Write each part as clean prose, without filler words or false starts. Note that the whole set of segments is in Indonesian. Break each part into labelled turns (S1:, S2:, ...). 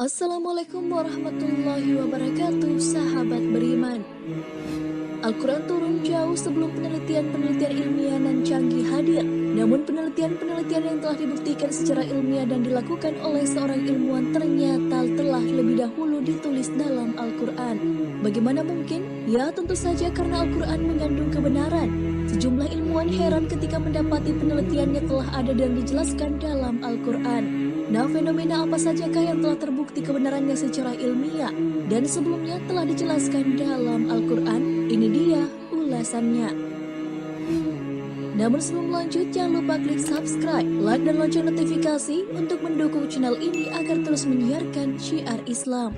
S1: Assalamualaikum warahmatullahi wabarakatuh, sahabat beriman. Al-Quran turun jauh sebelum penelitian-penelitian ilmiah dan canggih hadir. Namun penelitian-penelitian yang telah dibuktikan secara ilmiah dan dilakukan oleh seorang ilmuwan ternyata telah lebih dahulu ditulis dalam Al-Quran. Bagaimana mungkin? Ya, tentu saja karena Al-Quran mengandung kebenaran. Sejumlah ilmuwan heran ketika mendapati penelitiannya telah ada dan dijelaskan dalam Al-Quran. Nah, fenomena apa sajakah yang telah terbukti kebenarannya secara ilmiah dan sebelumnya telah dijelaskan dalam Al-Quran? Ini dia ulasannya. Namun sebelum lanjut, jangan lupa klik subscribe, like, dan lonceng notifikasi untuk mendukung channel ini agar terus menyiarkan syiar Islam.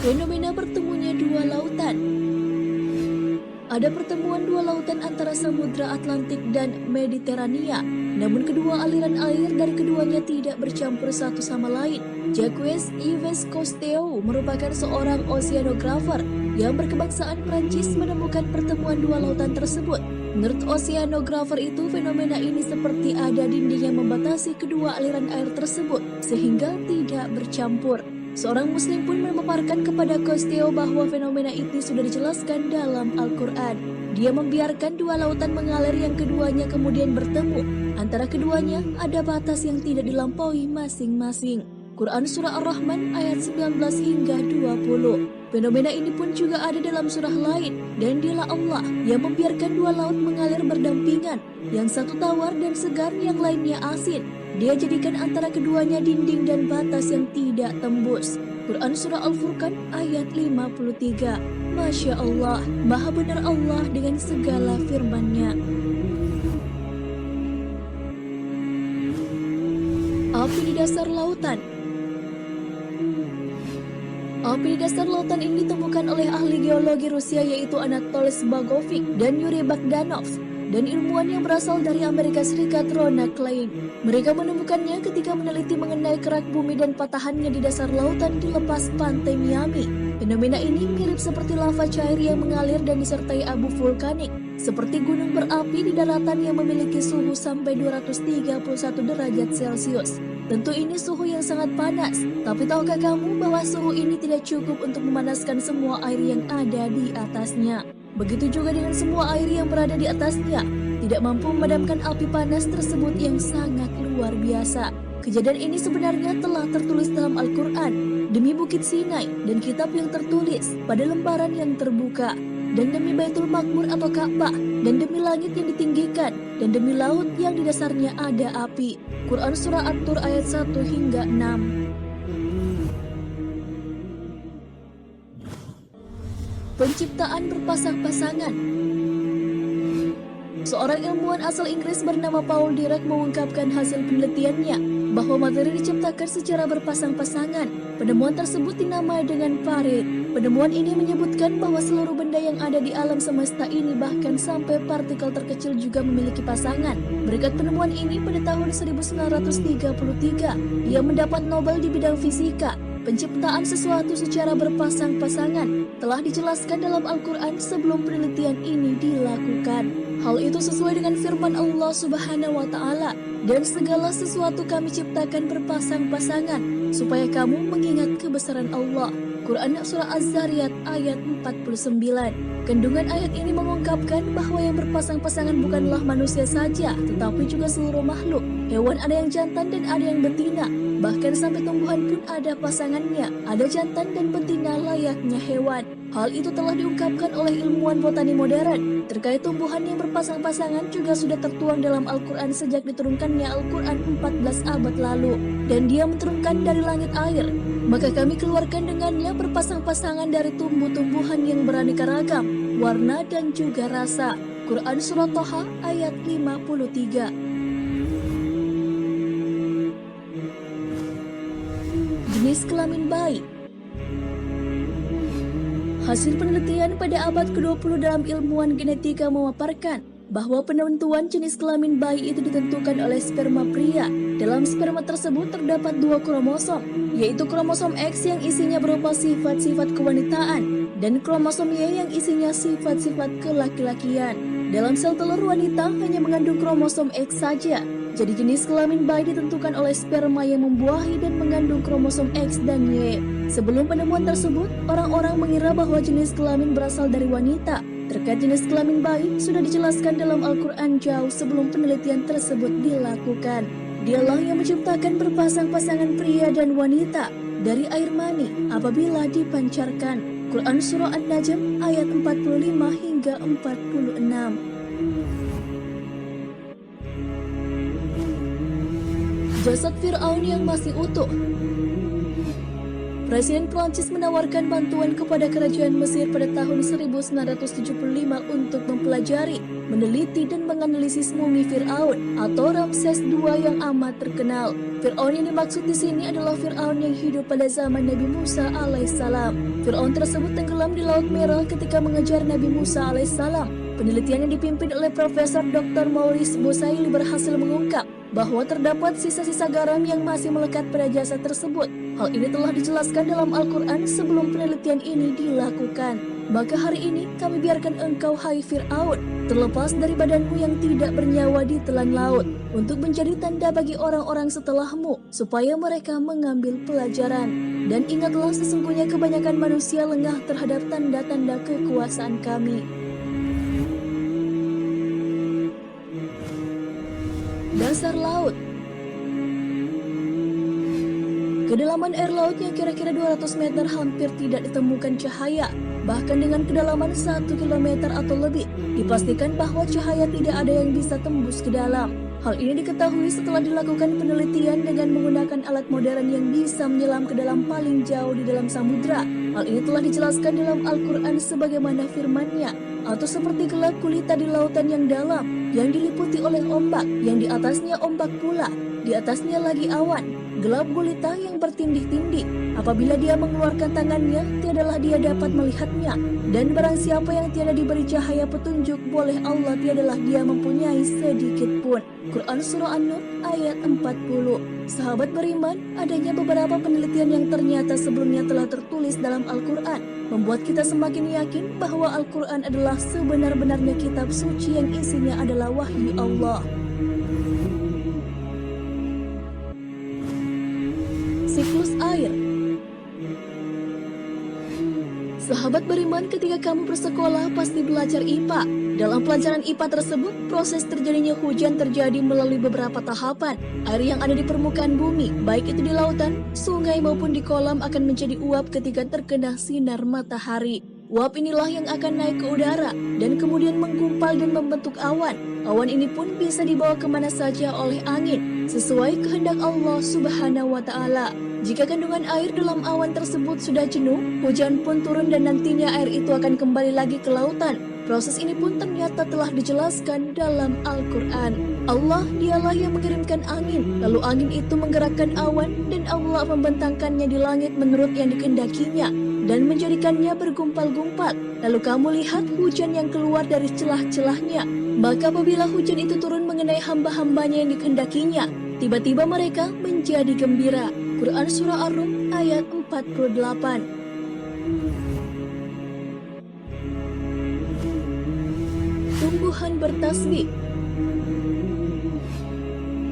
S1: Fenomena bertemunya dua lautan. Ada pertemuan dua lautan antara Samudra Atlantik dan Mediterania. Namun kedua aliran air dari keduanya tidak bercampur satu sama lain. Jacques Yves Cousteau merupakan seorang oceanographer yang berkebangsaan Prancis menemukan pertemuan dua lautan tersebut. Menurut oceanographer itu, fenomena ini seperti ada dinding yang membatasi kedua aliran air tersebut sehingga tidak bercampur. Seorang muslim pun memaparkan kepada Cousteau bahwa fenomena itu sudah dijelaskan dalam Al-Quran. Dia membiarkan dua lautan mengalir yang keduanya kemudian bertemu. Antara keduanya ada batas yang tidak dilampaui masing-masing. Quran Surah Ar-Rahman ayat 19 hingga 20. Fenomena ini pun juga ada dalam surah lain. Dan dialah Allah yang membiarkan dua laut mengalir berdampingan. Yang satu tawar dan segar, yang lainnya asin. Dia jadikan antara keduanya dinding dan batas yang tidak tembus. Quran Surah Al-Furqan ayat 53. Masya Allah, maha benar Allah dengan segala firman-Nya. Api di dasar lautan. Api di dasar lautan ini ditemukan oleh ahli geologi Rusia yaitu Anatoly Zbagovic dan Yuri Bogdanov, dan ilmuwan yang berasal dari Amerika Serikat Ronald Klein. Mereka menemukannya ketika meneliti mengenai kerak bumi dan patahannya di dasar lautan di lepas pantai Miami. Fenomena ini mirip seperti lava cair yang mengalir dan disertai abu vulkanik, seperti gunung berapi di daratan yang memiliki suhu sampai 231 derajat Celcius. Tentu ini suhu yang sangat panas, tapi tahukah kamu bahwa suhu ini tidak cukup untuk memanaskan semua air yang ada di atasnya? Begitu juga dengan semua air yang berada di atasnya, tidak mampu memadamkan api panas tersebut yang sangat luar biasa. Kejadian ini sebenarnya telah tertulis dalam Al-Quran, demi Bukit Sinai dan kitab yang tertulis pada lembaran yang terbuka, dan demi Baitul Makmur atau Ka'bah, dan demi langit yang ditinggikan, dan demi laut yang di dasarnya ada api. Quran Surah At-Tur ayat 1 hingga 6. Penciptaan berpasang-pasangan. Seorang ilmuwan asal Inggris bernama Paul Dirac mengungkapkan hasil penelitiannya bahwa materi diciptakan secara berpasang-pasangan. Penemuan tersebut dinamai dengan Parit. Penemuan ini menyebutkan bahwa seluruh benda yang ada di alam semesta ini, bahkan sampai partikel terkecil, juga memiliki pasangan. Berkat penemuan ini, pada tahun 1933, ia mendapat Nobel di bidang fisika. Penciptaan sesuatu secara berpasang-pasangan telah dijelaskan dalam Al-Quran sebelum penelitian ini dilakukan. Hal itu sesuai dengan firman Allah Subhanahu wa Ta'ala, dan segala sesuatu kami ciptakan berpasang-pasangan supaya kamu mengingat kebesaran Allah. Quran Surah Az-Zariyat ayat 49. Kandungan ayat ini mengungkapkan bahwa yang berpasang-pasangan bukanlah manusia saja, tetapi juga seluruh makhluk. Hewan ada yang jantan dan ada yang betina. Bahkan sampai tumbuhan pun ada pasangannya. Ada jantan dan betina layaknya hewan. Hal itu telah diungkapkan oleh ilmuwan botani modern. Terkait tumbuhan yang berpasang-pasangan juga sudah tertuang dalam Al-Quran sejak diturunkannya Al-Quran 14 abad lalu. Dan dia menurunkan dari langit air. Maka kami keluarkan dengannya berpasang-pasangan dari tumbuh-tumbuhan yang beraneka ragam, warna dan juga rasa. Quran Surah Toha ayat 53. Jenis kelamin bayi. Hasil penelitian pada abad ke-20 dalam ilmuwan genetika memaparkan bahwa penentuan jenis kelamin bayi itu ditentukan oleh sperma pria. Dalam sperma tersebut terdapat dua kromosom, yaitu kromosom X yang isinya berupa sifat-sifat kewanitaan dan kromosom Y yang isinya sifat-sifat kelaki-lakian. Dalam sel telur wanita hanya mengandung kromosom X saja. Jadi jenis kelamin bayi ditentukan oleh sperma yang membuahi dan mengandung kromosom X dan Y. Sebelum penemuan tersebut, orang-orang mengira bahwa jenis kelamin berasal dari wanita. Terkait jenis kelamin bayi sudah dijelaskan dalam Al-Quran jauh sebelum penelitian tersebut dilakukan. Dialah yang menciptakan berpasang-pasangan pria dan wanita dari air mani apabila dipancarkan. Quran Surah An-Najm ayat 45 hingga 46. Jasad Fir'aun yang masih utuh. Presiden Prancis menawarkan bantuan kepada kerajaan Mesir pada tahun 1975 untuk mempelajari, meneliti dan menganalisis mumi Fir'aun atau Ramses II yang amat terkenal. Fir'aun yang dimaksud di sini adalah Fir'aun yang hidup pada zaman Nabi Musa alaihissalam. Fir'aun tersebut tenggelam di Laut Merah ketika mengejar Nabi Musa alaihissalam. Penelitian yang dipimpin oleh Profesor Dr. Maurice Bosaili berhasil mengungkap bahwa terdapat sisa-sisa garam yang masih melekat pada jasad tersebut. Hal ini telah dijelaskan dalam Al-Quran sebelum penelitian ini dilakukan. Maka hari ini kami biarkan engkau, hai Fir'aun, terlepas dari badanmu yang tidak bernyawa di telan laut, untuk menjadi tanda bagi orang-orang setelahmu, supaya mereka mengambil pelajaran. Dan ingatlah sesungguhnya kebanyakan manusia lengah terhadap tanda-tanda kekuasaan kami. Dasar laut. Kedalaman air laut yang kira-kira 200 meter hampir tidak ditemukan cahaya. Bahkan dengan kedalaman 1 km atau lebih, dipastikan bahwa cahaya tidak ada yang bisa tembus ke dalam. Hal ini diketahui setelah dilakukan penelitian dengan menggunakan alat modern yang bisa menyelam ke dalam paling jauh di dalam samudra. Hal ini telah dijelaskan dalam Al-Quran sebagaimana firman-Nya, atau seperti gelap gulita di lautan yang dalam, yang diliputi oleh ombak, yang di atasnya ombak pula, di atasnya lagi awan. Gelap gulita yang bertindih-tindih. Apabila dia mengeluarkan tangannya, tiadalah dia dapat melihatnya. Dan barang siapa yang tiada diberi cahaya petunjuk oleh Allah, tiadalah dia mempunyai sedikit pun. Quran Surah An-Nur ayat 40. Sahabat beriman, adanya beberapa penelitian yang ternyata sebelumnya telah tertulis dalam Al-Quran membuat kita semakin yakin bahwa Al-Quran adalah sebenar-benarnya kitab suci yang isinya adalah wahyu Allah. Siklus air. Sahabat beriman, ketika kamu bersekolah pasti belajar IPA. Dalam pelajaran IPA tersebut, proses terjadinya hujan terjadi melalui beberapa tahapan. Air yang ada di permukaan bumi, baik itu di lautan, sungai maupun di kolam, akan menjadi uap ketika terkena sinar matahari. Uap inilah yang akan naik ke udara dan kemudian menggumpal dan membentuk awan. Awan ini pun bisa dibawa kemana saja oleh angin, sesuai kehendak Allah Subhanahu wa Ta'ala. Jika kandungan air dalam awan tersebut sudah jenuh, hujan pun turun dan nantinya air itu akan kembali lagi ke lautan. Proses ini pun ternyata telah dijelaskan dalam Al-Quran. Allah dialah yang mengirimkan angin, lalu angin itu menggerakkan awan dan Allah membentangkannya di langit menurut yang dikehendakinya dan menjadikannya bergumpal-gumpal. Lalu kamu lihat hujan yang keluar dari celah-celahnya. Maka apabila hujan itu turun mengenai hamba-hambanya yang dikehendakinya, tiba-tiba mereka menjadi gembira. Quran Surah Ar-Rum ayat 48. Tumbuhan bertasbih.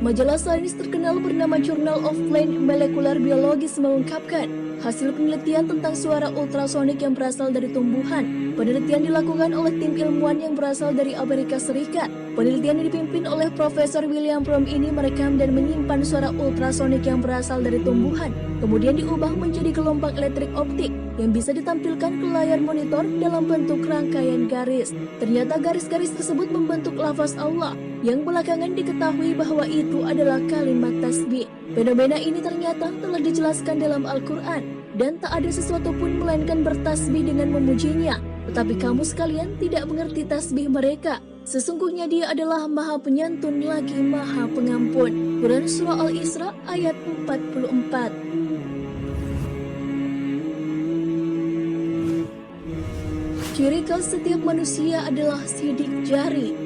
S1: Majalah sains terkenal bernama Journal of Plant Molecular Biology mengungkapkan hasil penelitian tentang suara ultrasonik yang berasal dari tumbuhan. Penelitian dilakukan oleh tim ilmuwan yang berasal dari Amerika Serikat. Penelitian yang dipimpin oleh Profesor William Fromm ini merekam dan menyimpan suara ultrasonik yang berasal dari tumbuhan, kemudian diubah menjadi gelombang elektrik optik yang bisa ditampilkan ke layar monitor dalam bentuk rangkaian garis. Ternyata garis-garis tersebut membentuk lafaz Allah, yang belakangan diketahui bahwa itu adalah kalimat tasbih. Fenomena ini ternyata telah dijelaskan dalam Al-Quran, dan tak ada sesuatu pun melainkan bertasbih dengan memujinya. Tetapi kamu sekalian tidak mengerti tasbih mereka. Sesungguhnya dia adalah Maha Penyantun lagi Maha Pengampun. Quran Surah Al-Isra ayat 44. Ciri khas setiap manusia adalah sidik jari.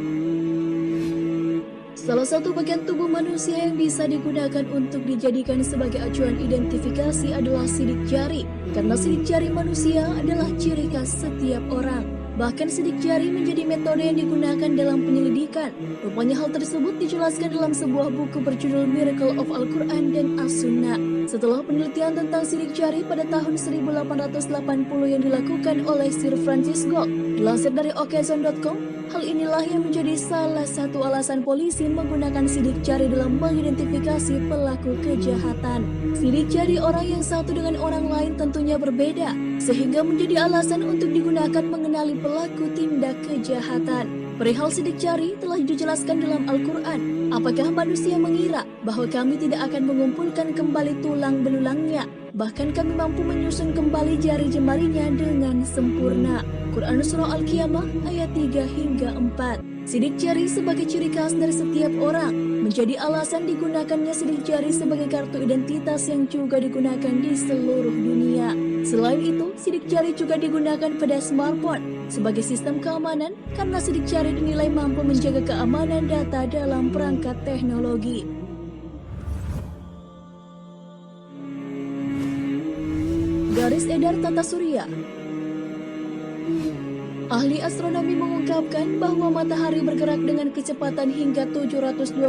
S1: Salah satu bagian tubuh manusia yang bisa digunakan untuk dijadikan sebagai acuan identifikasi adalah sidik jari, karena sidik jari manusia adalah ciri khas setiap orang. Bahkan sidik jari menjadi metode yang digunakan dalam penyelidikan. Rupanya hal tersebut dijelaskan dalam sebuah buku berjudul Miracle of Al-Quran dan As-Sunnah. Setelah penelitian tentang sidik jari pada tahun 1880 yang dilakukan oleh Sir Francis Galton, dilansir dari Occasion.com, hal inilah yang menjadi salah satu alasan polisi menggunakan sidik jari dalam mengidentifikasi pelaku kejahatan. Sidik jari orang yang satu dengan orang lain tentunya berbeda, sehingga menjadi alasan untuk digunakan mengenali pelaku tindak kejahatan. Perihal sidik jari telah dijelaskan dalam Al-Quran. Apakah manusia mengira bahwa kami tidak akan mengumpulkan kembali tulang belulangnya? Bahkan kami mampu menyusun kembali jari jemarinya dengan sempurna. Quran Surah Al-Qiyamah ayat 3 hingga 4. Sidik jari sebagai ciri khas dari setiap orang menjadi alasan digunakannya sidik jari sebagai kartu identitas yang juga digunakan di seluruh dunia. Selain itu, sidik jari juga digunakan pada smartphone sebagai sistem keamanan karena sidik jari dinilai mampu menjaga keamanan data dalam perangkat teknologi. Garis edar tata surya. Ahli astronomi mengungkapkan bahwa matahari bergerak dengan kecepatan hingga 720.000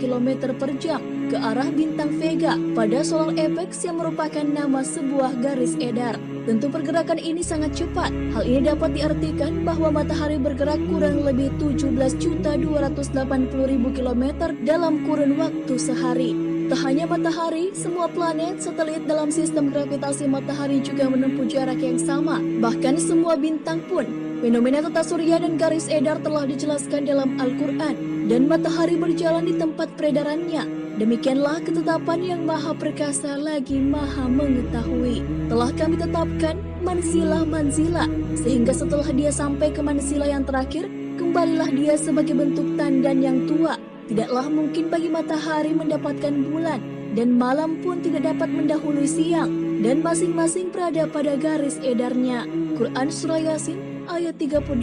S1: km per jam ke arah bintang Vega pada solar apex yang merupakan nama sebuah garis edar. Tentu pergerakan ini sangat cepat. Hal ini dapat diartikan bahwa matahari bergerak kurang lebih 17.280.000 km dalam kurun waktu sehari. Tak hanya matahari, semua planet, satelit dalam sistem gravitasi matahari juga menempuh jarak yang sama. Bahkan semua bintang pun. Fenomena tata surya dan garis edar telah dijelaskan dalam Al-Quran, dan matahari berjalan di tempat peredarannya. Demikianlah ketetapan yang maha perkasa lagi maha mengetahui. Telah kami tetapkan manzilah, sehingga setelah dia sampai ke manzilah yang terakhir, kembalilah dia sebagai bentuk tandan yang tua. Tidaklah mungkin bagi matahari mendapatkan bulan, dan malam pun tidak dapat mendahului siang, dan masing-masing berada pada garis edarnya. Quran Surah Yasin ayat 38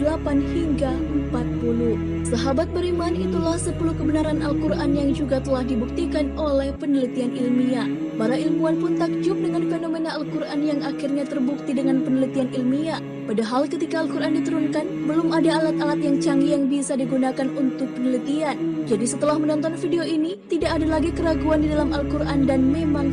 S1: hingga 40. Sahabat beriman, itulah 10 kebenaran Al-Quran yang juga telah dibuktikan oleh penelitian ilmiah. Para ilmuwan pun takjub dengan fenomena Al-Quran yang akhirnya terbukti dengan penelitian ilmiah. Padahal ketika Al-Quran diturunkan, belum ada alat-alat yang canggih yang bisa digunakan untuk penelitian. Jadi setelah menonton video ini, tidak ada lagi keraguan di dalam Al-Quran dan memang